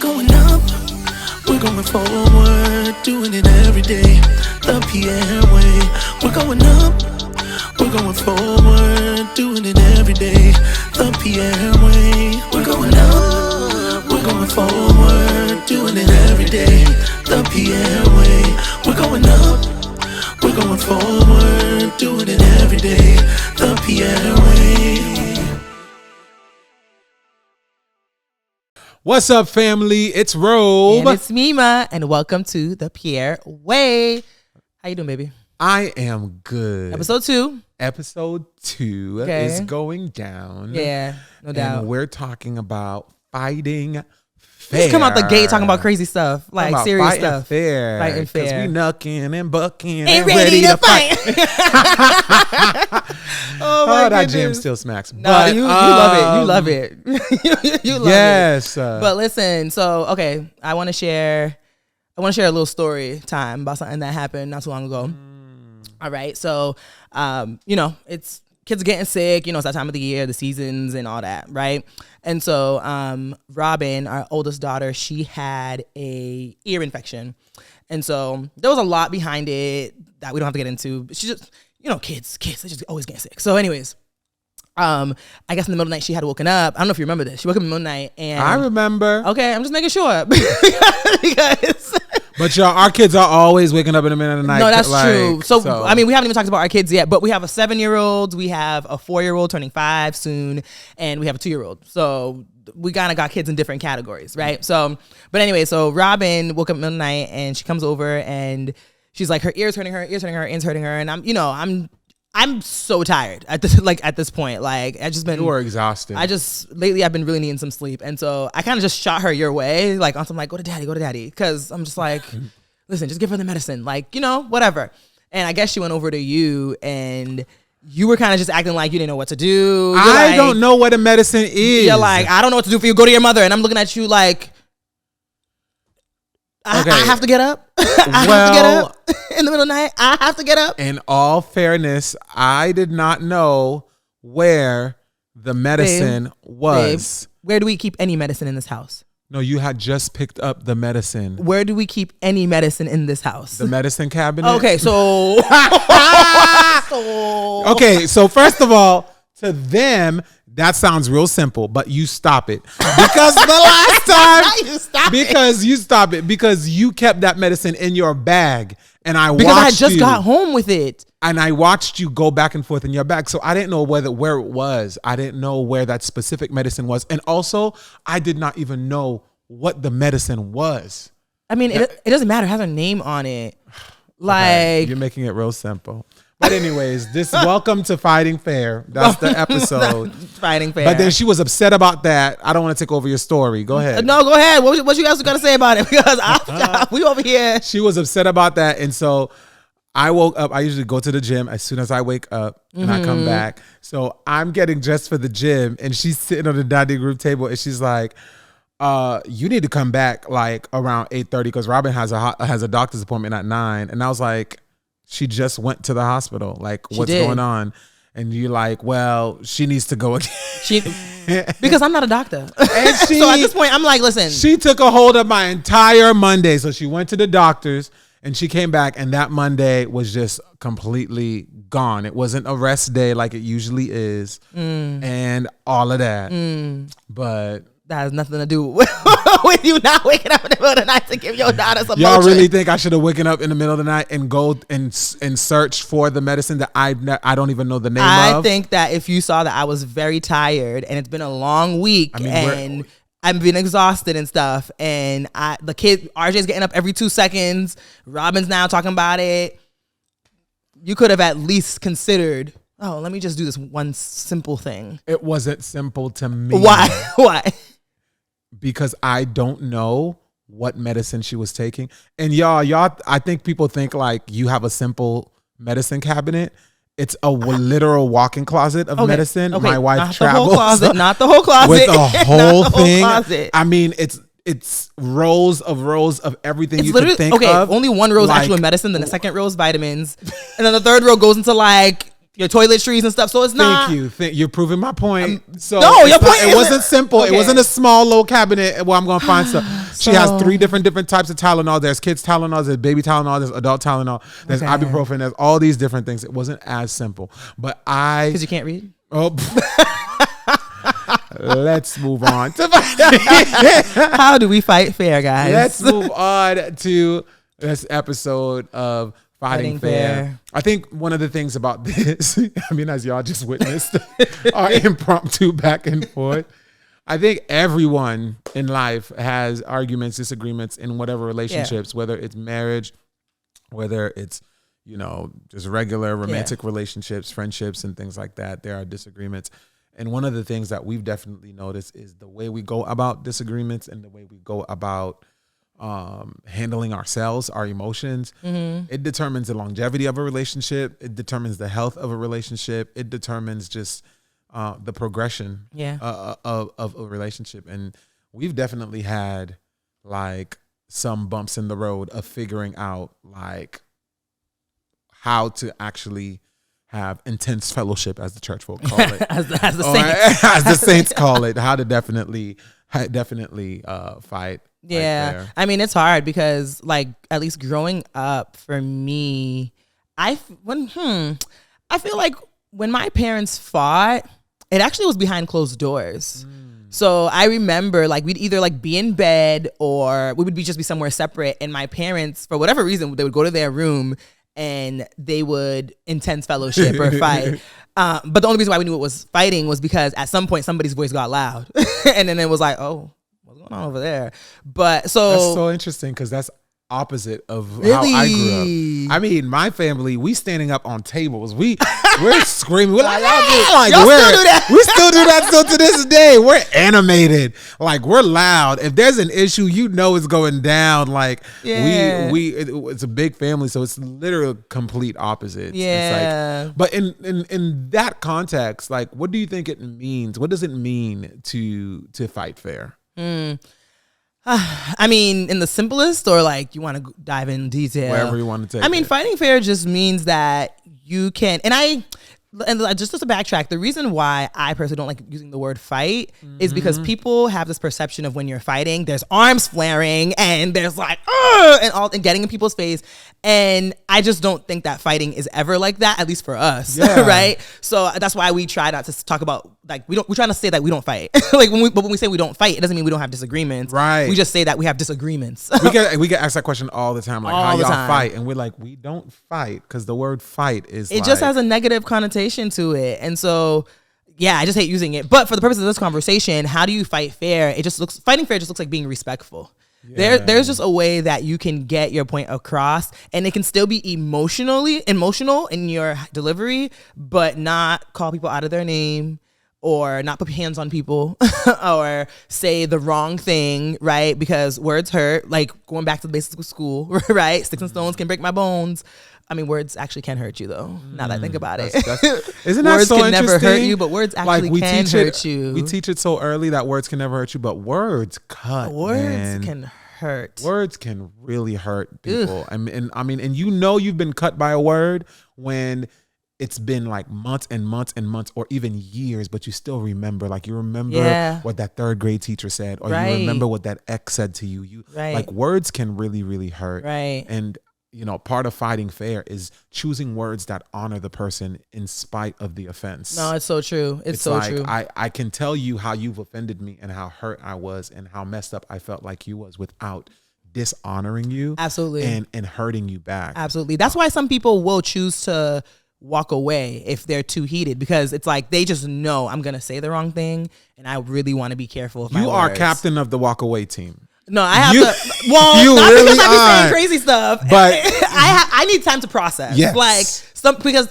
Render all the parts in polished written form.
going up, we're going forward, doing it every day, the Pierre way. We're going up, we're going forward, doing it every day, the Pierre way. We're going up, we're going forward, doing it every day, the Pierre way. We're going up, we're going forward, doing it every day, the Pierre way. What's up, family? It's Robe. And it's Mima, and welcome to the Pierre Way. How you doing, baby? I am good. Episode 2. Episode 2 is going down. Yeah, no doubt. And we're talking about fighting fair. Just come out the gate talking about crazy stuff, like serious fighting stuff. Fair. Fighting fair. Because we knucking and bucking Ain't ready to fight. Oh, my that jam still smacks. No, but, you love it. You love it. You love yes. it. But listen, so okay, I want to share a little story time about something that happened not too long ago. All right, so it's kids are getting sick. It's that time of the year, the seasons and all that, right? And so Robin, our oldest daughter, she had a ear infection, and so there was a lot behind it that we don't have to get into. She just kids, they just always get sick. So anyways, I guess in the middle of the night she had woken up. I don't know if you remember this. She woke up in the middle of the night and I remember. Okay, I'm just making sure because but y'all, our kids are always waking up in the middle of the night. No, that's true. So I mean, we haven't even talked about our kids yet, but we have a 7-year-old, we have a 4-year-old turning 5 soon, and we have a 2-year-old. So we kind of got kids in different categories, right? So, but anyway, so Robin woke up in the middle of the night and she comes over and she's like, her ear's hurting her, ear's hurting her. And I'm so tired at this point. Like, You were exhausted. Lately I've been really needing some sleep. And so I kind of just shot her your way. Like, on some like, go to daddy. Cause I'm just like, listen, just give her the medicine. Like, whatever. And I guess she went over to you and you were kind of just acting like you didn't know what to do. I don't know what a medicine is. You're like, I don't know what to do for you. Go to your mother. And I'm looking at you like, I have to get up. I have to get up in the middle of the night. I have to get up. In all fairness, I did not know where the medicine was. Babe, where do we keep any medicine in this house? No, you had just picked up the medicine. Where do we keep any medicine in this house? The medicine cabinet. Okay, so okay, so first of all, to them, that sounds real simple, but you stop it. Because the last time because you kept that medicine in your bag and I just got home with it. And I watched you go back and forth in your bag. So I didn't know where it was. I didn't know where that specific medicine was. And also, I did not even know what the medicine was. I mean, it doesn't matter. It has a name on it. Like, okay, you're making it real simple. But anyways, welcome to Fighting Fair. That's the episode. Fighting Fair. But then she was upset about that. I don't want to take over your story. Go ahead. No, go ahead. What you guys got to say about it? Because we over here. She was upset about that. And so I woke up. I usually go to the gym as soon as I wake up and I come back. So I'm getting dressed for the gym and she's sitting on the dining group table and she's like, you need to come back like around 8:30 because Robin has a doctor's appointment at 9. And I was like, she just went to the hospital. Like, what's going on? And you're like, well, she needs to go again. Because I'm not a doctor. And so at this point, I'm like, listen. She took a hold of my entire Monday. So she went to the doctor's and she came back and that Monday was just completely gone. It wasn't a rest day like it usually is. And all of that. But that has nothing to do with you not waking up in the middle of the night to give your daughter some Y'all Motrin. really think I should have waken up in the middle of the night and go and search for the medicine that I don't even know the name of? I think that if you saw that I was very tired and it's been a long week and I've been exhausted and stuff, and the kid RJ's getting up every 2 seconds. Robin's now talking about it. You could have at least considered, oh, let me just do this one simple thing. It wasn't simple to me. Why? Because I don't know what medicine she was taking. And y'all, I think people think like you have a simple medicine cabinet. It's a literal walk-in closet of medicine. My wife travels. Not the whole closet. With a whole thing. Closet. I mean, it's rows of everything you can think of. Only one row is actual medicine, then the second row is vitamins. And then the third row goes into like your toiletries and stuff. So it's not. Thank you. You're proving my point. So no, your point. It wasn't simple. Okay. It wasn't a small little cabinet where I'm going to find stuff. She has 3 different types of Tylenol. There's kids Tylenol, there's baby Tylenol, there's adult Tylenol, there's ibuprofen, there's all these different things. It wasn't as simple, but because you can't read. Oh. Let's move on to how do we fight fair, guys? Let's move on to this episode of Fighting Fair. I think one of the things about this, I mean, as y'all just witnessed, our impromptu back and forth. I think everyone in life has arguments, disagreements in whatever relationships, whether it's marriage, whether it's, you know, just regular romantic relationships, friendships, and things like that. There are disagreements. And one of the things that we've definitely noticed is the way we go about disagreements and the way we go about handling ourselves, our emotions. It determines the longevity of a relationship. It determines the health of a relationship. It determines just the progression of a relationship. And we've definitely had like some bumps in the road of figuring out like how to actually have intense fellowship, as the church folk call it, as the saints, as the saints call it. How to definitely fight. Yeah, I mean, it's hard because, like, at least growing up for me, I feel like when my parents fought, it actually was behind closed doors. So I remember, like, we'd either like be in bed or we would just be somewhere separate, and my parents, for whatever reason, they would go to their room and they would intense fellowship or fight. But the only reason why we knew it was fighting was because at some point somebody's voice got loud. And then it was like, oh, what's going on over there? But so that's so interesting because that's opposite of how I grew up. I mean, my family, we standing up on tables. We're screaming. We're like, y'all still do that. We still do that still to this day. We're animated. Like, we're loud. If there's an issue, you know it's going down. Like, it's a big family, so it's literally complete opposite. Yeah. It's like, but in that context, like, what do you think it means? What does it mean to fight fair? I mean, in the simplest, or like you want to dive in detail? Wherever you want to take I mean, fighting fair just means that you can, and just to backtrack, the reason why I personally don't like using the word fight is because people have this perception of when you're fighting, there's arms flaring and there's like, and getting in people's face. And I just don't think that fighting is ever like that, at least for us, right? So that's why we try not to talk about, like, we're trying to say that we don't fight. Like, when we say we don't fight, it doesn't mean we don't have disagreements. Right. We just say that we have disagreements. we get asked that question all the time, like, all how y'all time. fight? And we're like, we don't fight, because the word fight is it just has a negative connotation to it. And so, yeah, I just hate using it. But for the purpose of this conversation, how do you fight fair? Fighting fair just looks like being respectful. Yeah. There's just a way that you can get your point across, and it can still be emotional in your delivery, but not call people out of their name, or not put hands on people, or say the wrong thing, right? Because words hurt. Like, going back to the basics of school, right? Sticks and stones can break my bones. I mean, words actually can hurt you, though. Now that I think about it, isn't that words so can never hurt interesting? you, but words actually can hurt you. We teach it so early that words can never hurt you, but words cut. Words can hurt. Words can really hurt people. And you know you've been cut by a word when it's been like months and months and months, or even years, but you still remember. Like, you remember what that third grade teacher said, or you remember what that ex said to you. Like, words can really, really hurt. Right. And you know, part of fighting fair is choosing words that honor the person in spite of the offense. No, it's so true. It's so like, true. I can tell you how you've offended me and how hurt I was and how messed up I felt like you was without dishonoring you. Absolutely. And hurting you back. Absolutely. That's why some people will choose to walk away if they're too heated, because it's like they just know I'm going to say the wrong thing, and I really want to be careful of my words. You are captain of the walk away team. No, I have to. Well, you not really because I be saying crazy stuff, but I need time to process. Yes. Like, because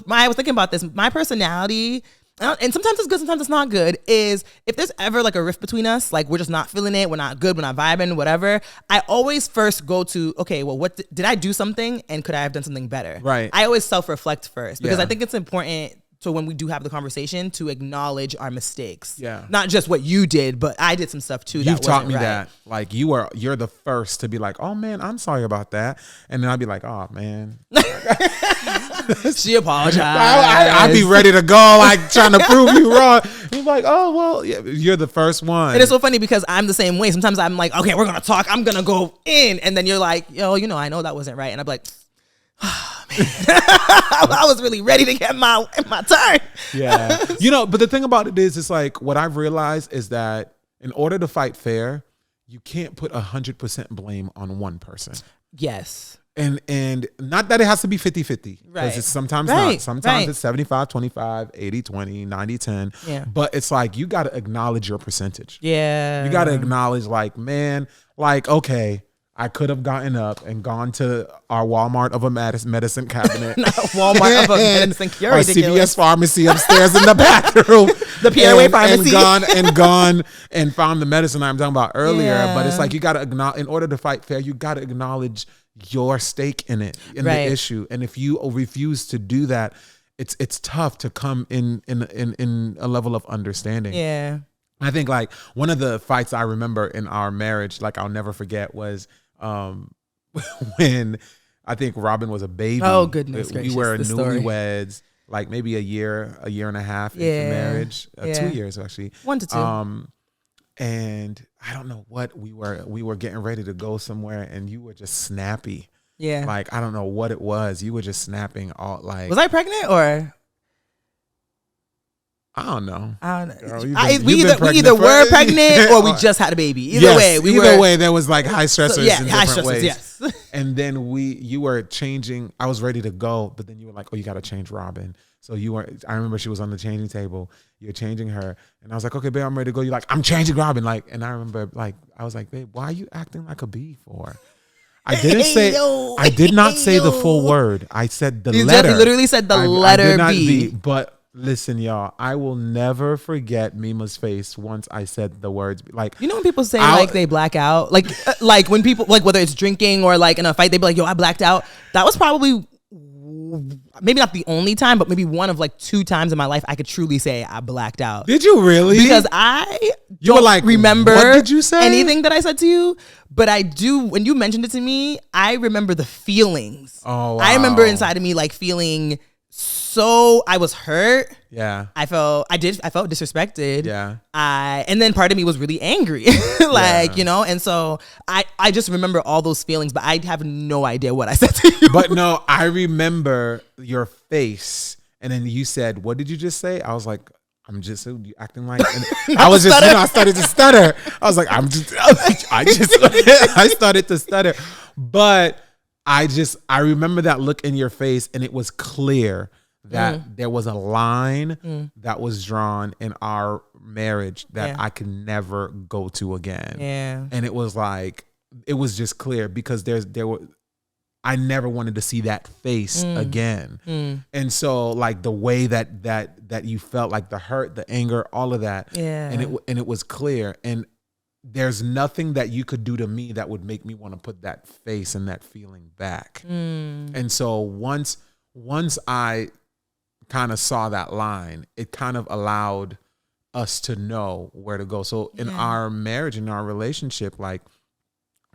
I was thinking about this. My personality, and sometimes it's good, sometimes it's not good, is if there's ever like a rift between us, like we're just not feeling it, we're not good, we're not vibing, whatever, I always first go to, okay, well, what did I do something, and could I have done something better? Right. I always self-reflect first, because I think it's important So when we do have the conversation, to acknowledge our mistakes. Yeah. Not just what you did, but I did some stuff too. You've taught me right. that. Like you're the first to be like, oh man, I'm sorry about that. And then I'd be like, oh man. She apologized. I'd be ready to go, like trying to prove you wrong. You're like, oh well, yeah, you're the first one. And it's so funny because I'm the same way. Sometimes I'm like, okay, we're gonna talk. I'm gonna go in, and then you're like, yo, I know that wasn't right, and I'm like, oh, man. I was really ready to get my turn. Yeah, but the thing about it is, it's like what I've realized is that in order to fight fair, you can't put 100% blame on one person. Yes. And not that it has to be 50-50. Right. Because it's sometimes Right. not. Sometimes Right. it's 75-25, 80-20, 90-10. Yeah. But it's like you got to acknowledge your percentage. Yeah. You got to acknowledge like, man, like, okay, I could have gotten up and gone to our Walmart of a medicine cabinet. Walmart of a medicine. You're our ridiculous. CVS pharmacy upstairs in the bathroom. The Pierres pharmacy. And gone and found the medicine I'm talking about earlier. Yeah. But it's like you got to acknowledge, in order to fight fair, you got to acknowledge your stake in it, in Right. the issue. And if you refuse to do that, it's tough to come in a level of understanding. Yeah. I think like one of the fights I remember in our marriage, like I'll never forget, was when I think Robin was a baby. Oh, goodness gracious, We were this story. newlyweds, like maybe a year and a half Yeah. into marriage, Yeah. 2 years actually. 1 to 2. And I don't know what we were getting ready to go somewhere, and you were just snappy. Yeah. Like I don't know what it was. You were just snapping all like. Was I pregnant or? I don't know. I don't know. Girl, We either were pregnant or we just had a baby. Either way, there was like high stressors. So, yeah, in high different stressors. ways. Yes. And then you were changing. I was ready to go, but then you were like, "Oh, you got to change Robin." So you were. I remember she was on the changing table. You're changing her, and I was like, "Okay, babe, I'm ready to go." You're like, "I'm changing Robin." Like, and I remember, like, I was like, "Babe, why are you acting like a bee for?" I didn't say. I did not say the full word. I said the letter. You literally said the I letter did not B. But listen, y'all, I will never forget Mima's face once I said the words. Like, You know when people say like they black out, like when people like whether it's drinking or like in a fight, they be like, "Yo, I blacked out." That was probably maybe not the only time, but maybe one of like 2 times in my life I could truly say I blacked out. did you really? Because I You were don't like, remember what did you say? anything that I said to you, but I do. When you mentioned it to me, I remember the feelings. Oh, I remember wow. inside of me like feeling so. I was hurt. Yeah. I felt disrespected. Yeah. And then part of me was really angry, and so I just remember all those feelings, but I have no idea what I said to you. But no, I remember your face, and then you said, "What did you just say?" I was like, "I'm just acting like." And I was just, I started to stutter. I was like, I started to stutter, but I remember that look in your face, and it was clear that there was a line that was drawn in our marriage that I could never go to again. Yeah. And it was like, it was just clear because I never wanted to see that face again. And so like the way that you felt, like the hurt, the anger, all of that. Yeah. And it was clear. And there's nothing that you could do to me that would make me want to put that face and that feeling back. And so once I kind of saw that line, it kind of allowed us to know where to go. So in our marriage, in our relationship, like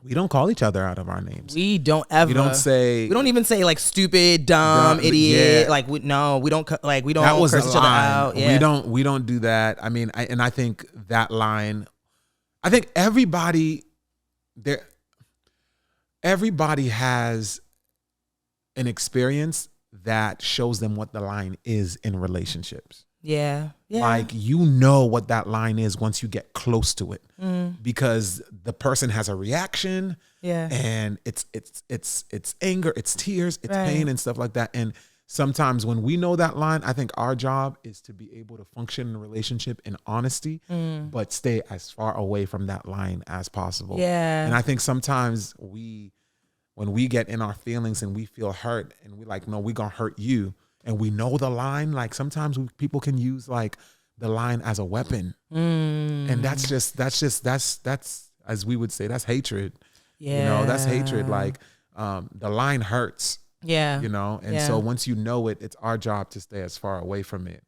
we don't call each other out of our names. We don't ever. We don't even say like stupid, dumb, idiot. Yeah. Like we don't That was curse the each other line. out. Yeah. We don't do that. I mean, I think that line, I think everybody has an experience that shows them what the line is in relationships. Yeah. Yeah. Like, you know what that line is once you get close to it, because the person has a reaction. Yeah. And it's anger, it's tears, it's Right. pain and stuff like that. And sometimes when we know that line, I think our job is to be able to function in a relationship in honesty, but stay as far away from that line as possible. Yeah. And I think sometimes when we get in our feelings and we feel hurt and we like, no, we're going to hurt you. And we know the line, like sometimes people can use like the line as a weapon. And that's as we would say, that's hatred. Yeah. You know, that's hatred. Like the line hurts. Yeah. You know? And so once you know it, it's our job to stay as far away from it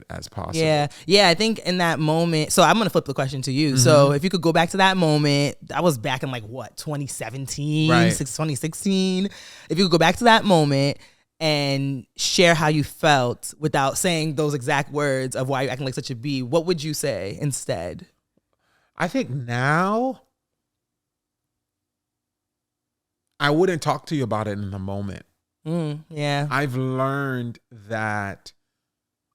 as possible. Yeah. Yeah. I think in that moment, so I'm going to flip the question to you. So if you could go back to that moment, I was back in 2017, Right. 2016. If you could go back to that moment and share how you felt without saying those exact words of why you're acting like such a B, what would you say instead? I think now I wouldn't talk to you about it in the moment. Yeah. I've learned that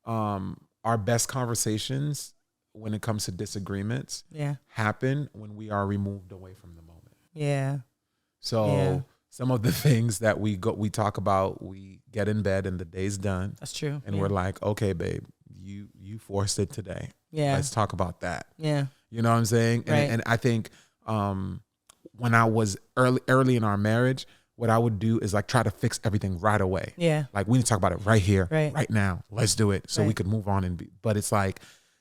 our best conversations when it comes to disagreements happen when we are removed away from the moment. Yeah. So some of the things that we talk about, we get in bed and the day's done. That's true. And we're like, okay, babe, you forced it today. Yeah. Let's talk about that. Yeah. You know what I'm saying? Right. And I think when I was early in our marriage, what I would do is try to fix everything right away. Yeah. We need to talk about it right here, Right. right now. Let's do it so we Right. could move on but it's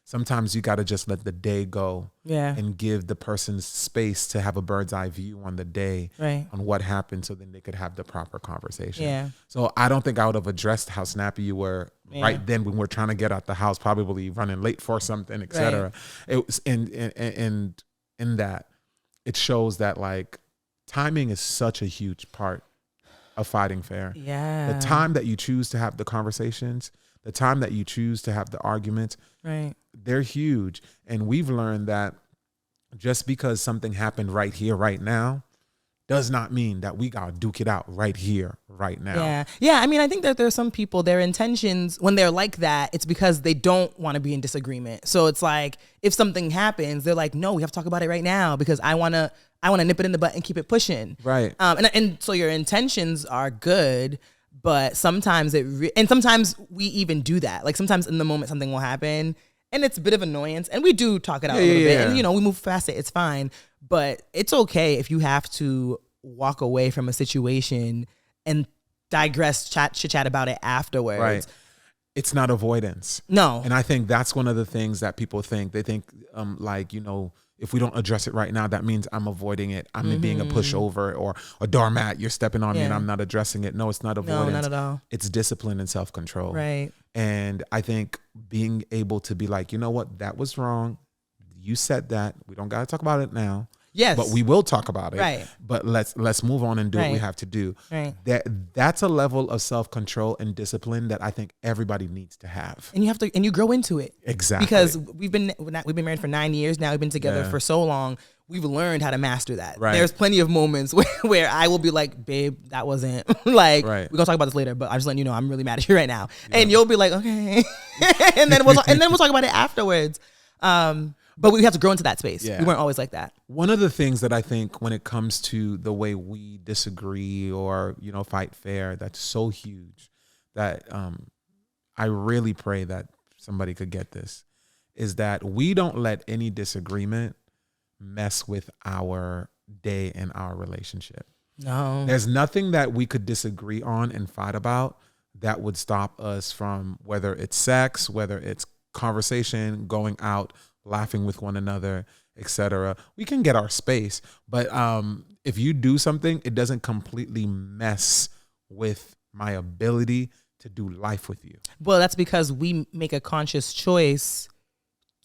sometimes you got to just let the day go and give the person space to have a bird's eye view on the day, on what happened, so then they could have the proper conversation. Yeah. So I don't think I would have addressed how snappy you were right then when we're trying to get out the house, probably running late for something, etc. It was in that it shows that timing is such a huge part of fighting fair. Yeah. The time that you choose to have the conversations, the time that you choose to have the arguments, they're huge. And we've learned that just because something happened right here, right now, does not mean that we gotta duke it out right here, right now. Yeah. Yeah. I mean, I think that there's some people, their intentions, when they're like that, it's because they don't want to be in disagreement. So it's if something happens, they're like, no, we have to talk about it right now because I want to nip it in the butt and keep it pushing. Right. And so your intentions are good, but sometimes and sometimes we even do that. Sometimes in the moment something will happen and it's a bit of annoyance and we do talk it out a little bit and, we move past it. It's fine. But it's okay if you have to walk away from a situation and digress, chit-chat about it afterwards. Right. It's not avoidance. No. And I think that's one of the things that people think. They think if we don't address it right now, that means I'm avoiding it. I'm being a pushover or a doormat. You're stepping on me and I'm not addressing it. No, it's not avoidance. No, not at all. It's discipline and self-control. Right. And I think being able to be like, you know what, that was wrong. You said that. We don't got to talk about it now. Yes. But we will talk about it. Right. But let's move on and do what we have to do. Right. That's a level of self-control and discipline that I think everybody needs to have. And you grow into it. Exactly. Because we've been married for 9 years now. We've been together for so long. We've learned how to master that. Right. There's plenty of moments where I will be like, babe, that wasn't we're gonna talk about this later, but I'm just letting you know I'm really mad at you right now. Yeah. And you'll be like, okay. and then we'll talk about it afterwards. But we have to grow into that space. Yeah. We weren't always like that. One of the things that I think when it comes to the way we disagree or, fight fair, that's so huge that I really pray that somebody could get this, is that we don't let any disagreement mess with our day and our relationship. No. There's nothing that we could disagree on and fight about that would stop us from, whether it's sex, whether it's conversation, going out, laughing with one another, etc. We can get our space, but if you do something, it doesn't completely mess with my ability to do life with you. Well, that's because we make a conscious choice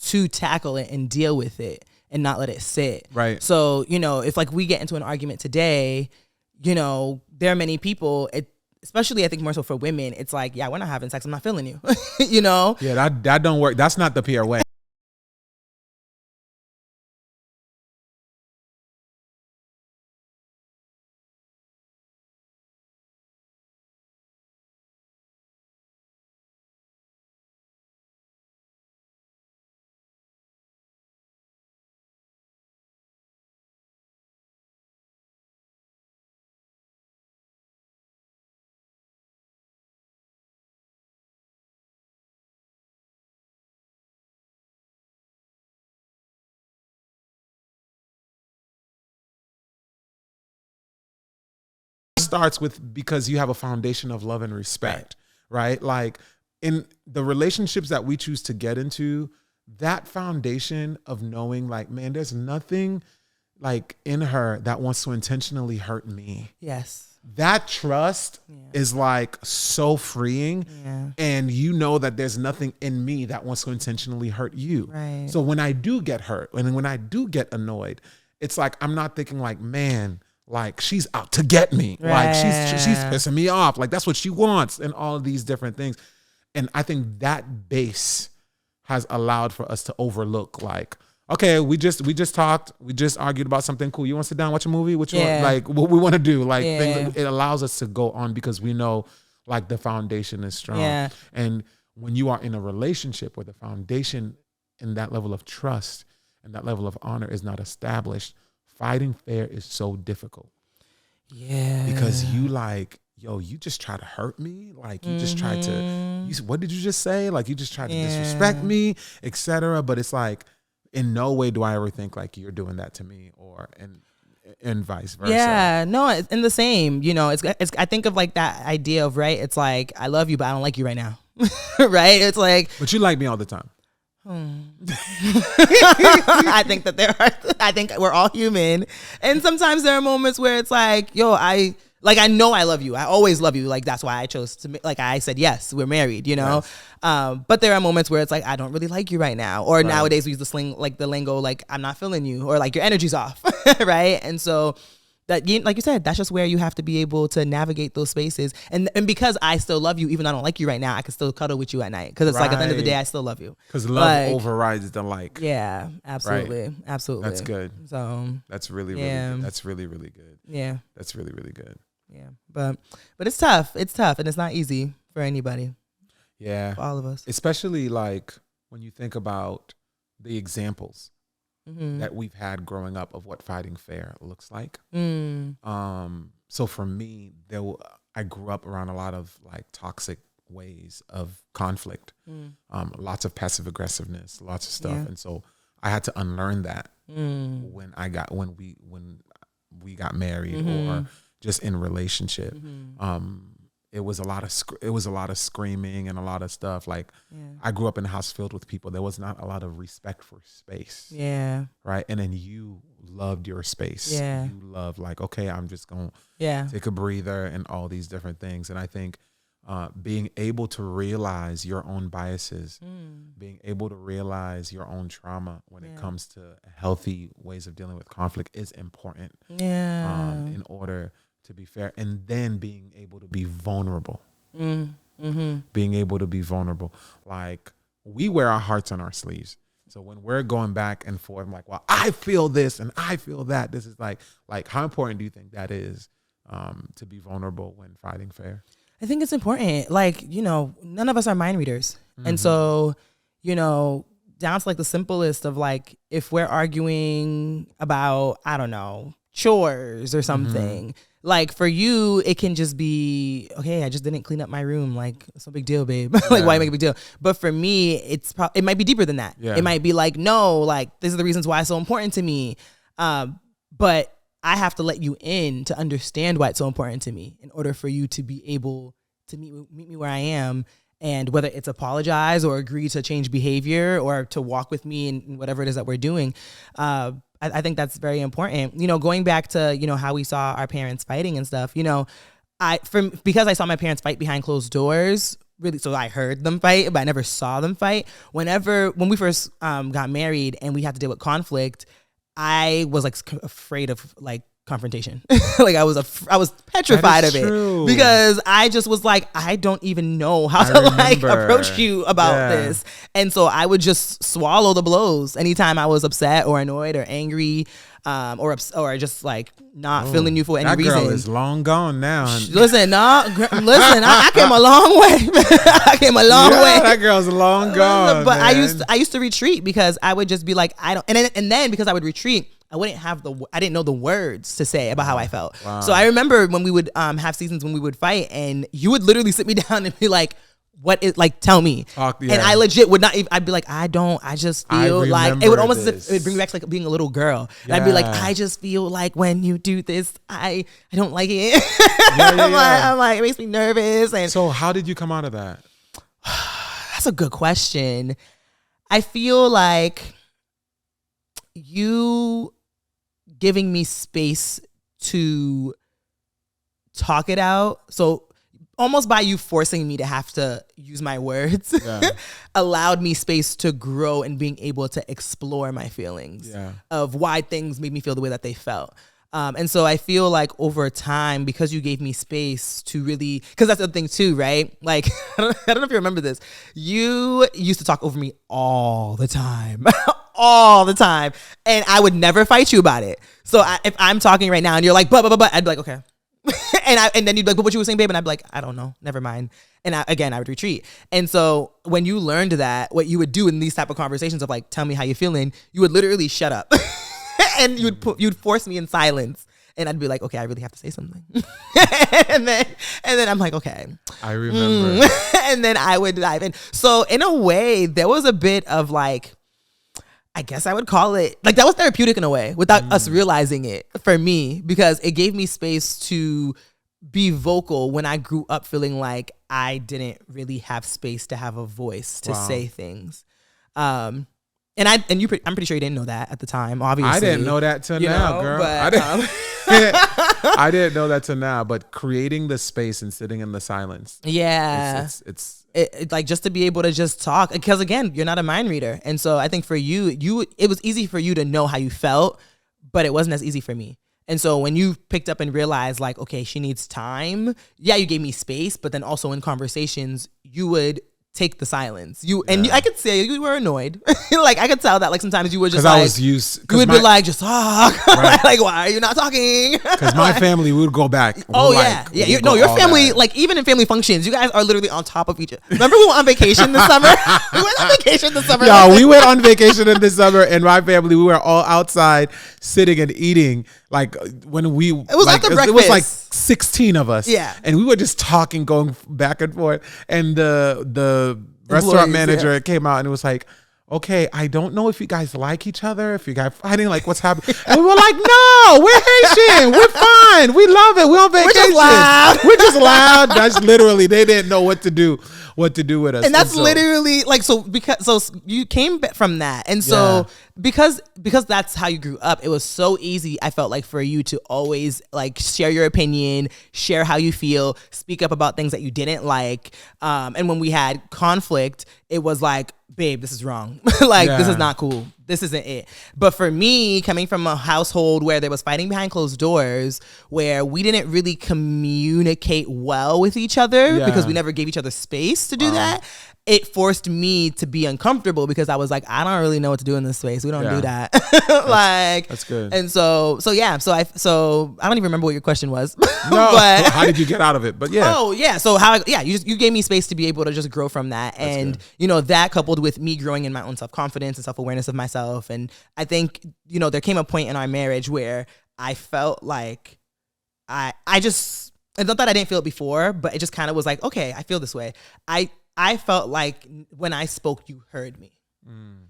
to tackle it and deal with it and not let it sit. Right. So, if we get into an argument today, there are many people, especially I think more so for women, it's like, yeah, we're not having sex. I'm not feeling you, Yeah, that don't work. That's not the Pierre way. Starts with, because you have a foundation of love and respect, right? In the relationships that we choose to get into, that foundation of knowing man, there's nothing in her that wants to intentionally hurt me. Yes. that trust is like so freeing. Yeah. And you know that there's nothing in me that wants to intentionally hurt you. Right. So when I do get hurt and when I do get annoyed, it's like, I'm not thinking like, man, like she's out to get me. Right. Like she's pissing me off. Like that's what she wants and all of these different things. And I think that base has allowed for us to overlook like, okay, we just talked, we just argued about something cool. You want to sit down, watch a movie? What you want, like what we want to do? Like things, it allows us to go on because we know like the foundation is strong. Yeah. And when you are in a relationship where the foundation and that level of trust and that level of honor is not established, fighting fair is so difficult. Yeah. Because you like, yo, you just try to hurt me. Like you just tried to, what did you just say? Like you just tried to disrespect me, etc. But it's like, in no way do I ever think like you're doing that to me or and vice versa. Yeah, no, it's in the same, you know, it's I think of like that idea of, right, it's like, I love you, but I don't like you right now. Right? It's like, but you like me all the time. I think that I think we're all human. And sometimes there are moments where it's like, yo, I know I love you. I always love you. Like, that's why I chose to, like, I said, yes, we're married, you know? Yes. But there are moments where it's like, I don't really like you right now. Or nowadays we use the lingo, like, I'm not feeling you, or like your energy's off. Right. And so that, like you said, that's just where you have to be able to navigate those spaces. And because I still love you, even though I don't like you right now, I can still cuddle with you at night. Cause it's like at the end of the day, I still love you. Cause love overrides the like. Yeah, absolutely. Right. Absolutely. That's good. So that's really good. That's really, really good. Yeah. That's really, really good. Yeah, but it's tough. It's tough, and it's not easy for anybody. Yeah, for all of us. Especially like when you think about the examples that we've had growing up of what fighting fair looks like. So for me, I grew up around a lot of like toxic ways of conflict, lots of passive aggressiveness, lots of stuff, and so I had to unlearn that when we got married or just in relationship. It was a lot of screaming and a lot of stuff. Like I grew up in a house filled with people. There was not a lot of respect for space. Yeah. Right. And then you loved your space. Yeah. You loved like, okay, I'm just going to take a breather and all these different things. And I think being able to realize your own biases, being able to realize your own trauma when it comes to healthy ways of dealing with conflict is important. In order to be fair, and then being able to be vulnerable. Being able to be vulnerable. Like we wear our hearts on our sleeves. So when we're going back and forth, I'm like, well, I feel this and I feel that. This is like how important do you think that is to be vulnerable when fighting fair? I think it's important. Like, you know, none of us are mind readers. And so, you know, down to like the simplest of like, if we're arguing about, I don't know, chores or something, like for you, it can just be, okay, I just didn't clean up my room. Like, it's no big deal, babe. Like, why make a big deal? But for me, it might be deeper than that. Yeah. It might be like, no, like, these are the reasons why it's so important to me. But I have to let you in to understand why it's so important to me in order for you to be able to meet me where I am. And whether it's apologize or agree to change behavior or to walk with me in whatever it is that we're doing, I think that's very important. You know, going back to, you know, how we saw our parents fighting and stuff, you know, because I saw my parents fight behind closed doors, really, so I heard them fight, but I never saw them fight. When we first got married and we had to deal with conflict, I was like afraid of like confrontation. Like I was petrified of it because I just was like, I don't even know how to like approach you about this. And so I would just swallow the blows anytime I was upset or annoyed or angry, or just like not feeling you for any reason. That girl is long gone now. Listen, I came a long way. I came a long way. That girl's long gone. But man. I used to retreat because I would just be like, I don't, and then because I would retreat, I didn't know the words to say about how I felt. Wow. So I remember when we would have seasons when we would fight and you would literally sit me down and be like, tell me. And I legit would not even, I'd be like, I just feel like, it would almost as if it would bring me back to like being a little girl. And I'd be like, I just feel like when you do this, I don't like it. I'm like, it makes me nervous. And so how did you come out of that? That's a good question. I feel like you giving me space to talk it out. So almost by you forcing me to have to use my words allowed me space to grow and being able to explore my feelings of why things made me feel the way that they felt. And so I feel like over time, because you gave me space to really, because that's the thing too, right? Like, I don't know if you remember this. You used to talk over me all the time, all the time. And I would never fight you about it. So if I'm talking right now and you're like, but, I'd be like, okay. and then you'd be like, but what you were saying, babe? And I'd be like, I don't know, never mind. And I would retreat. And so when you learned that, what you would do in these type of conversations of like, tell me how you're feeling, you would literally shut up. And you'd force me in silence, and I'd be like, okay, I really have to say something. and then I'm like, okay, I remember. And then I would dive in. So in a way, there was a bit of like, I guess I would call it like that was therapeutic in a way without us realizing it for me, because it gave me space to be vocal when I grew up feeling like I didn't really have space to have a voice to say things. I'm pretty sure you didn't know that at the time. Obviously, I didn't know that till now, girl. But, I didn't know that till now. But creating the space and sitting in the silence, it's like just to be able to just talk, because again, you're not a mind reader, and so I think for you, it was easy for you to know how you felt, but it wasn't as easy for me. And so when you picked up and realized like, okay, she needs time. Yeah, you gave me space, but then also in conversations, you would take the silence. I could say you were annoyed. Like I could tell that like sometimes you were just like, I was used. You would be like, just talk. Right. Like, why are you not talking? Because my family, we would go back. Your family, like even in family functions, you guys are literally on top of each other. Remember we went on vacation this summer? We went on vacation this summer. Yeah, we went on vacation in the summer, and my family, we were all outside sitting and eating. Like when it was like after breakfast. It was like 16 of us. Yeah. And we were just talking, going back and forth. And the restaurant manager came out and it was like, okay, I don't know if you guys like each other, if you guys fighting, like what's happening. And we were like, no, we're Haitian. We're fine. We love it. We're on vacation. We're just loud. That's literally, they didn't know what to do with us. And that's literally like, so you came from that. And so because that's how you grew up, it was so easy, I felt like, for you to always like share your opinion, share how you feel, speak up about things that you didn't like. And when we had conflict, it was like, babe, this is wrong. This is not cool. This isn't it. But for me, coming from a household where there was fighting behind closed doors, where we didn't really communicate well with each other because we never gave each other space to do that, it forced me to be uncomfortable because I was like, I don't really know what to do in this space. We don't do that. That's good. And so I don't even remember what your question was. No, but how did you get out of it? But yeah. Oh yeah. So you gave me space to be able to just grow from that. And that coupled with me growing in my own self-confidence and self-awareness of myself. And I think, there came a point in our marriage where I felt like it's not that I didn't feel it before, but it just kind of was like, okay, I feel this way. I felt like when I spoke, you heard me. And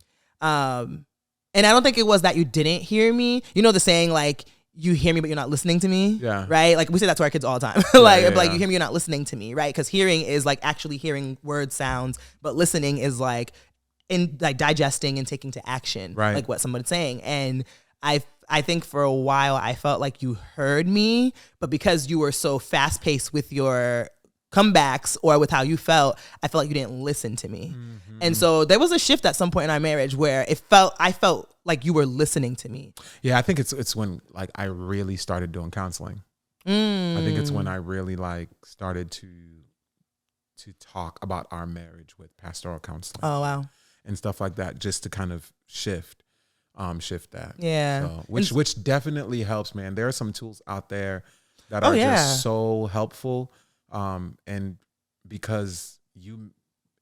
I don't think it was that you didn't hear me. You know the saying, like, you hear me, but you're not listening to me. Yeah. Right? Like, we say that to our kids all the time. Like, you hear me, you're not listening to me, right? Because hearing is like actually hearing word sounds, but listening is like digesting and taking to action, right? Like what somebody's saying. And I think for a while I felt like you heard me, but because you were so fast paced with your comebacks or with how you felt, I felt like you didn't listen to me. Mm-hmm. And so there was a shift at some point in our marriage where I felt like you were listening to me. Yeah, I think it's when like I really started doing counseling. I think it's when I really like started to talk about our marriage with pastoral counseling. Oh wow. And stuff like that, just to kind of shift that. Yeah. So, which definitely helps, man. There are some tools out there that are just so helpful. And because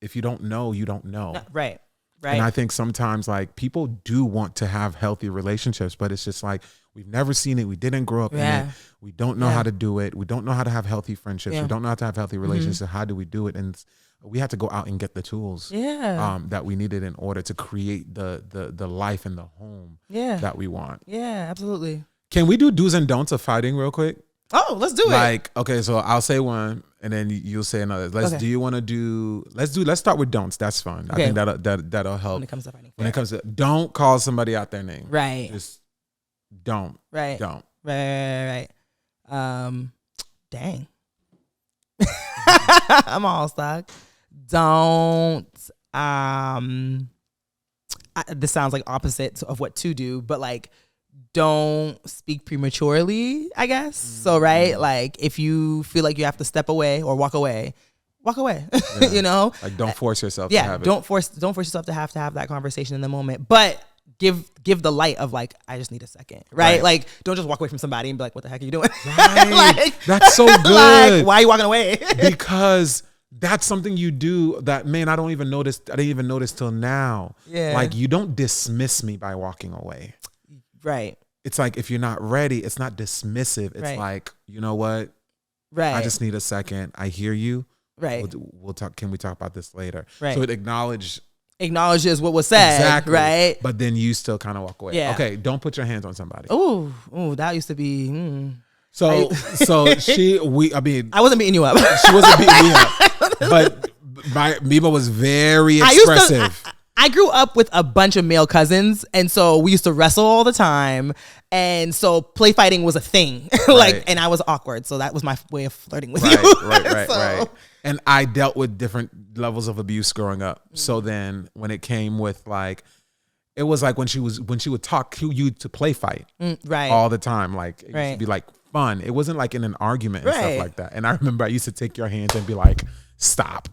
if you don't know, you don't know. Right. And I think sometimes like people do want to have healthy relationships, but it's just like, we've never seen it. We didn't grow up in it. We don't know how to do it. We don't know how to have healthy friendships. We don't know how to have healthy relationships. Mm-hmm. How do we do it? And we had to go out and get the tools that we needed in order to create the life and the home that we want. Yeah, absolutely. Can we do do's and don'ts of fighting real quick? Oh, let's do it. Like, okay, so I'll say one and then you'll say another. Do you want to do, let's start with don'ts. That's fun. Okay. I think that'll help. When it comes to fighting. When it comes to, don't call somebody out their name. Right. Just don't. Right. Don't. Right. Dang. I'm all stuck. Don't this sounds like opposite of what to do, but like don't speak prematurely, I guess. So right, like if you feel like you have to step away or walk away. Yeah. You know, like don't force yourself to yeah, have it. don't force yourself to have that conversation in the moment, but give the light of like, I just need a second, right? Like don't just walk away from somebody and be like, what the heck are you doing? Right. Like, that's so good. Like, why are you walking away? Because that's something you do that, man, I didn't even notice till now. Yeah. Like you don't dismiss me by walking away. Right. It's like, if you're not ready, it's not dismissive. It's like, you know what? Right. I just need a second. I hear you. Right. We'll talk. Can we talk about this later? Right. So it acknowledges what was said. exactly, right? But then you still kind of walk away. Yeah. Okay, don't put your hands on somebody. Ooh, that used to be. So I wasn't beating you up. she wasn't beating me up, but Biba was very expressive. I grew up with a bunch of male cousins, and so we used to wrestle all the time, and so play fighting was a thing. Right. And I was awkward, so that was my way of flirting with right, you. Right. And I dealt with different levels of abuse growing up. So then when it came with like, it was like when she would talk to you to play fight all the time. Like it used to be like fun. It wasn't like in an argument and stuff like that. And I remember I used to take your hands and be like, stop.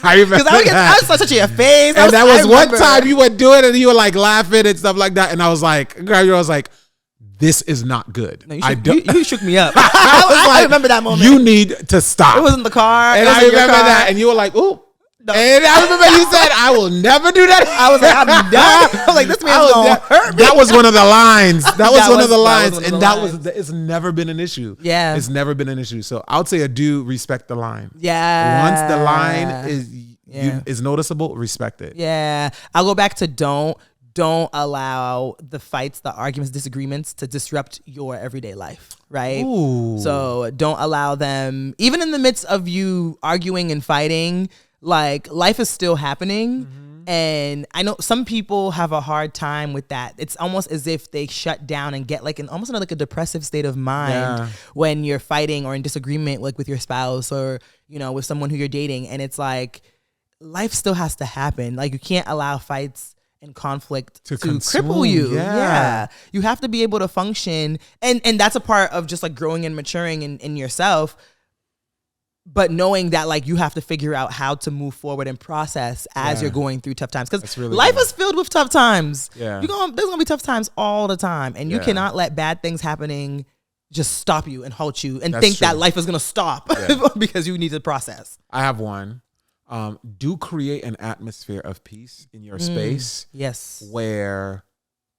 I remember I was touching your face. And that was one time you would do it and you were like laughing and stuff like that. And I was like, this is not good. No, you shook me up. I remember that moment. You need to stop. It was in the car. And I remember that. And you were like, ooh. No. And I remember you said, I will never do that. I was like, I'm done. I was like, this man's gonna hurt me. That was one of the lines. That was one of the lines. And it's never been an issue. Yeah. It's never been an issue. So I would say a dude, respect the line. Yeah. Once the line is noticeable, respect it. Yeah. I'll go back to don't allow the fights, the arguments, disagreements to disrupt your everyday life, right? Ooh. So don't allow them, even in the midst of you arguing and fighting, like life is still happening. Mm-hmm. And I know some people have a hard time with that. It's almost as if they shut down and get like almost in like a depressive state of mind when you're fighting or in disagreement, like with your spouse or, you know, with someone who you're dating. And it's like, life still has to happen. Like you can't allow fights and conflict to cripple you. Yeah. You have to be able to function. And that's a part of just like growing and maturing in yourself. But knowing that like you have to figure out how to move forward and process as you're going through tough times. Because life is filled with tough times. Yeah. There's gonna be tough times all the time. And you cannot let bad things happening just stop you and halt you and think that life is gonna stop because you need to process. I have one. Do create an atmosphere of peace in your space. Yes. Where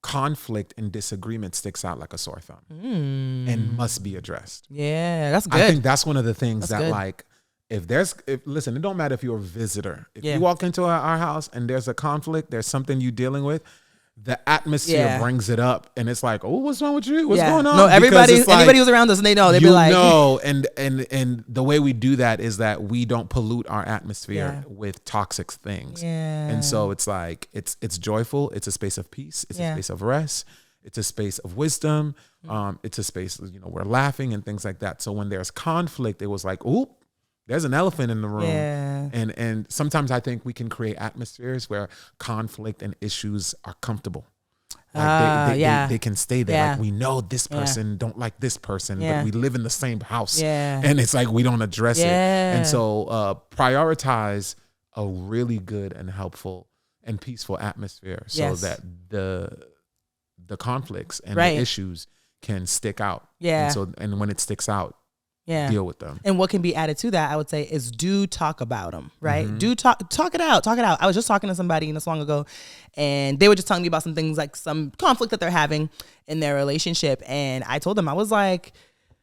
conflict and disagreement sticks out like a sore thumb and must be addressed. Yeah, that's good. I think that's one of the things that like, listen, it don't matter if you're a visitor. If you walk into our house and there's a conflict, there's something you dealing with, the atmosphere brings it up, and it's like, oh, what's wrong with you? What's going on? No, anybody who's around us, and they know, they'd be like, and the way we do that is that we don't pollute our atmosphere with toxic things. Yeah. And so it's like it's joyful. It's a space of peace. It's a space of rest. It's a space of wisdom. It's a space, we're laughing and things like that. So when there's conflict, it was like, ooh, there's an elephant in the room. Yeah. And sometimes I think we can create atmospheres where conflict and issues are comfortable. Like they can stay there. Like we know this person don't like this person, but we live in the same house. Yeah. And it's like we don't address it. And so prioritize a really good and helpful and peaceful atmosphere so that the conflicts and the issues can stick out. Yeah. And when it sticks out, deal with them. And what can be added to that, I would say, is do talk about them, right? Mm-hmm. Do talk it out. I was just talking to somebody not so long ago, and they were just telling me about some things, like some conflict that they're having in their relationship. And I told them, I was like,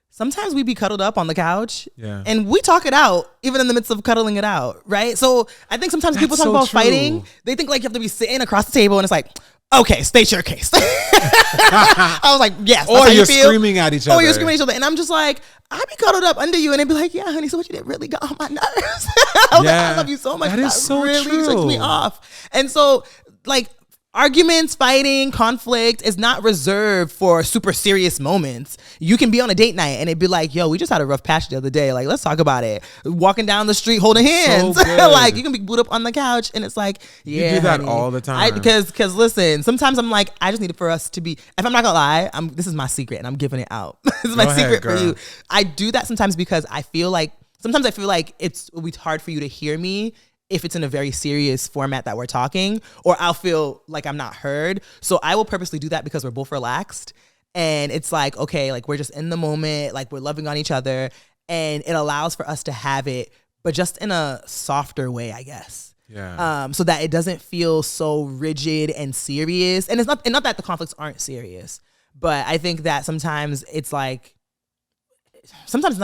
sometimes we be cuddled up on the couch and we talk it out, even in the midst of cuddling it out, right? So I think sometimes people talk about fighting. They think like you have to be sitting across the table and it's like, okay, state your case. I was like, yes. Or you're screaming at each other. Or you're screaming at each other. And I'm just like, I be cuddled up under you. And they'd be like, yeah, honey, so what you did really got on my nerves. I was like, I love you so much. That is so really true. took me off. And so like arguments, fighting, conflict is not reserved for super serious moments. You can be on a date night and it'd be like, yo, we just had a rough patch the other day. Like, let's talk about it. Walking down the street holding hands. So like, you can be booed up on the couch and it's like, yeah. You do that honey. all the time. Because listen, sometimes I'm like, I just need it for us to be, if I'm not gonna lie, this is my secret and I'm giving it out. This is my secret for you. I do that sometimes because sometimes I feel like it'll be hard for you to hear me if it's in a very serious format that we're talking, or I'll feel like I'm not heard. So I will purposely do that because we're both relaxed. And it's like, okay, like we're just in the moment, like we're loving on each other. And it allows for us to have it, but just in a softer way, I guess. Yeah. So that it doesn't feel so rigid and serious. And it's not that the conflicts aren't serious, but I think that sometimes it's not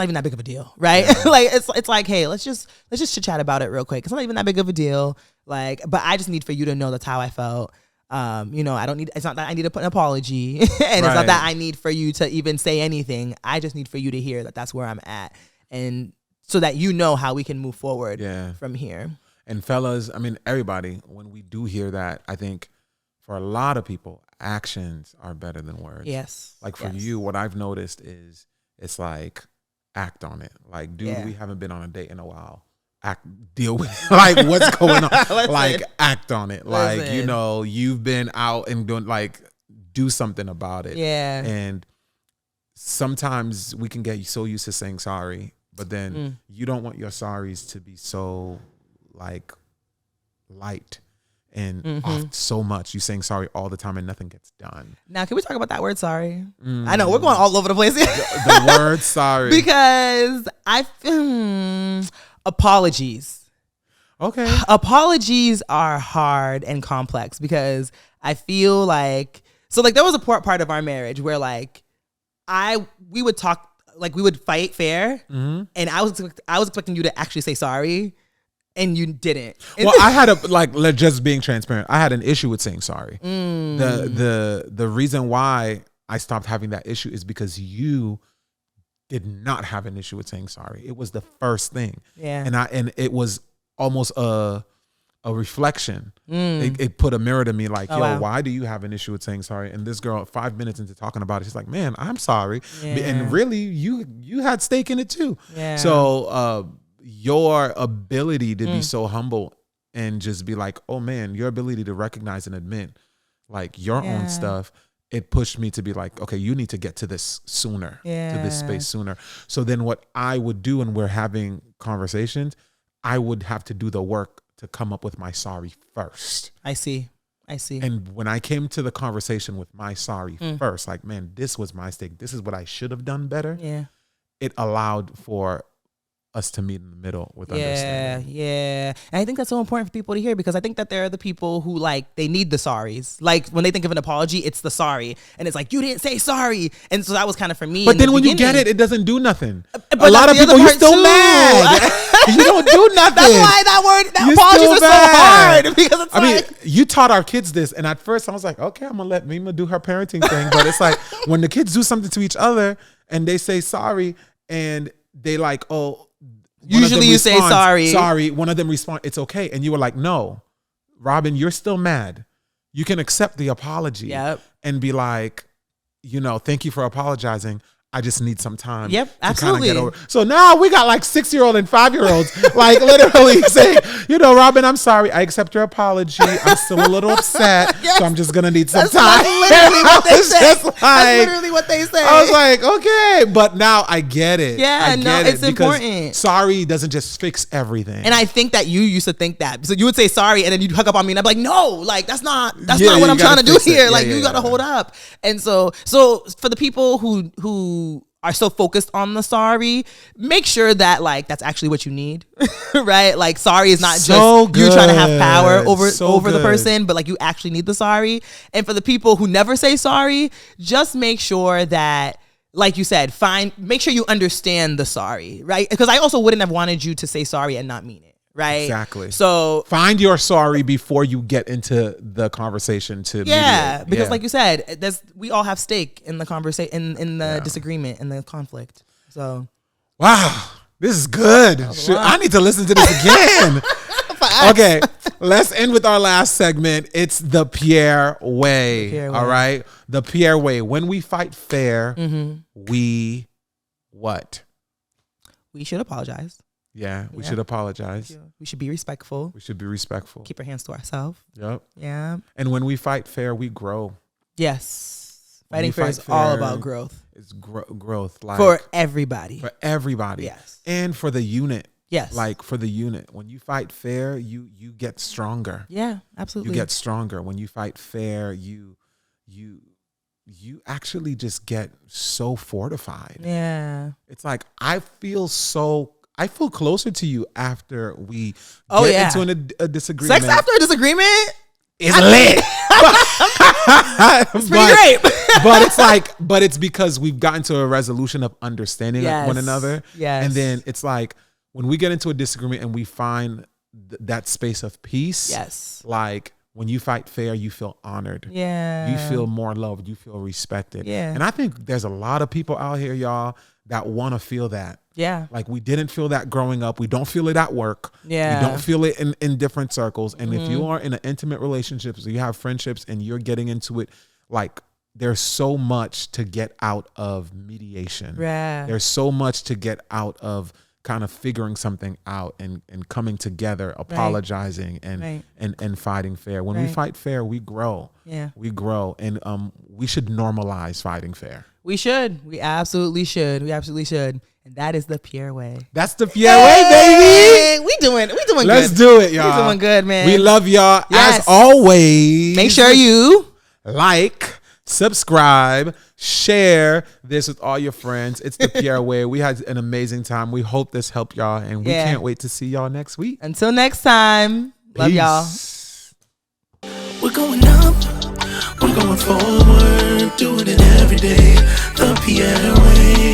even that big of a deal, right? Yeah. Like it's like, hey, let's just chit chat about it real quick. It's not even that big of a deal. Like, but I just need for you to know that's how I felt. It's not that I need to put an apology and it's not that I need for you to even say anything. I just need for you to hear that that's where I'm at. And so that you know how we can move forward from here. And fellas, I mean, everybody, when we do hear that, I think for a lot of people, actions are better than words. Yes. Like for you, what I've noticed is, it's like, act on it. Like, dude, we haven't been on a date in a while. Deal with it. Like, what's going on? Like, act on it. Like, you've been out and doing, like, do something about it. Yeah. And sometimes we can get so used to saying sorry, but then you don't want your sorries to be so, like, light. And off so much. You saying sorry all the time and nothing gets done. Now, can we talk about that word sorry? I know we're going all over the place. The word sorry. Because apologies. Okay. Apologies are hard and complex because I feel like, so like there was a part of our marriage where like we would talk, like we would fight fair, and I was expecting you to actually say sorry. And you didn't. Well, I had just being transparent, I had an issue with saying sorry. The reason why I stopped having that issue is because you did not have an issue with saying sorry. It was the first thing. Yeah. And it was almost a reflection. It put a mirror to me like, why do you have an issue with saying sorry? And this girl, 5 minutes into talking about it, she's like, man, I'm sorry. Yeah. And really, you had stake in it too. Yeah. So, your ability to be so humble and just be like, oh man, your ability to recognize and admit like your own stuff, it pushed me to be like, okay, you need to get to this sooner, to this space sooner. So then what I would do when we're having conversations, I would have to do the work to come up with my sorry first. I see. And when I came to the conversation with my sorry first, like, man, this was my mistake. This is what I should have done better. Yeah. It allowed for us to meet in the middle with understanding. Yeah. And I think that's so important for people to hear because I think that there are the people who like, they need the sorries. Like when they think of an apology, it's the sorry. And it's like, you didn't say sorry. And so that was kind of for me. But then when you get it, it doesn't do nothing. But a lot of people, you're still mad. You don't do nothing. That's why that apologies are so hard. Because it's mean, you taught our kids this. And at first I was like, okay, I'm going to let Mima do her parenting thing. But it's like when the kids do something to each other and they say sorry and they like, oh, usually you say sorry. One of them respond, it's okay. And you were like, no, Robin, you're still mad. You can accept the apology and be like, thank you for apologizing. I just need some time. Yep, absolutely. To kind of get over. So now we got like 6-year-old and 5-year-olds, like literally saying, Robin, I'm sorry. I accept your apology. I'm still a little upset, so I'm just gonna need some time. That's literally what they say. That's literally what they say. I was like, okay, but now I get it. Yeah, it's important. Sorry doesn't just fix everything. And I think that you used to think that. So you would say sorry, and then you'd hug up on me, and I'd be like, no, like that's not what I'm trying to do here. Like you got to hold up. And so for the people who are so focused on the sorry, make sure that like that's actually what you need, right? Like sorry is not just you trying to have power over the person, but like you actually need the sorry. And for the people who never say sorry, just make sure that, like you said, make sure you understand the sorry, right? Because I also wouldn't have wanted you to say sorry and not mean it. Right. Exactly. So find your sorry before you get into the conversation to mediate. Because like you said, we all have stake in the conversation, in the disagreement, in the conflict. So wow, this is good. I need to listen to this again. Okay, let's end with our last segment. It's the Pierre way. Pierre way. All right, the Pierre way. When we fight fair, we what? We should apologize. Yeah, we should apologize. We should be respectful. We should be respectful. Keep our hands to ourselves. Yep. Yeah. And when we fight fair, we grow. Yes. When Fighting you fair fight is all fair, about growth. It's growth, like For everybody. for everybody. Yes. And for the unit. Yes. Like for the unit. When you fight fair, you get stronger. Yeah, absolutely. You get stronger. When you fight fair, you actually just get so fortified. Yeah. It's like I feel closer to you after we Oh, get yeah. into a disagreement. Sex after a disagreement? It's lit. It's pretty great. but it's because we've gotten to a resolution of understanding Yes. one another. Yes. And then it's like when we get into a disagreement and we find that space of peace. Yes. Like when you fight fair, you feel honored. Yeah. You feel more loved. You feel respected. Yeah. And I think there's a lot of people out here, y'all, that want to feel that. Yeah. Like we didn't feel that growing up. We don't feel it at work. Yeah. We don't feel it in different circles. And if you are in an intimate relationship, so you have friendships and you're getting into it, like there's so much to get out of mediation. Yeah. There's so much to get out of kind of figuring something out and coming together, apologizing and fighting fair. When we fight fair, we grow. Yeah. We grow. And we should normalize fighting fair. We should. We absolutely should. We absolutely should. And that is the Pierre way. That's the Pierre way, baby. We doing good. Let's do it, y'all. We doing good, man. We love y'all. Yes. As always, Make sure you like, subscribe, share this with all your friends. It's the Pierre way. We had an amazing time. We hope this helped y'all, and we can't wait to see y'all next week. Until next time. Love y'all. We're going up, we're going forward, doing it every day. The Pierre way.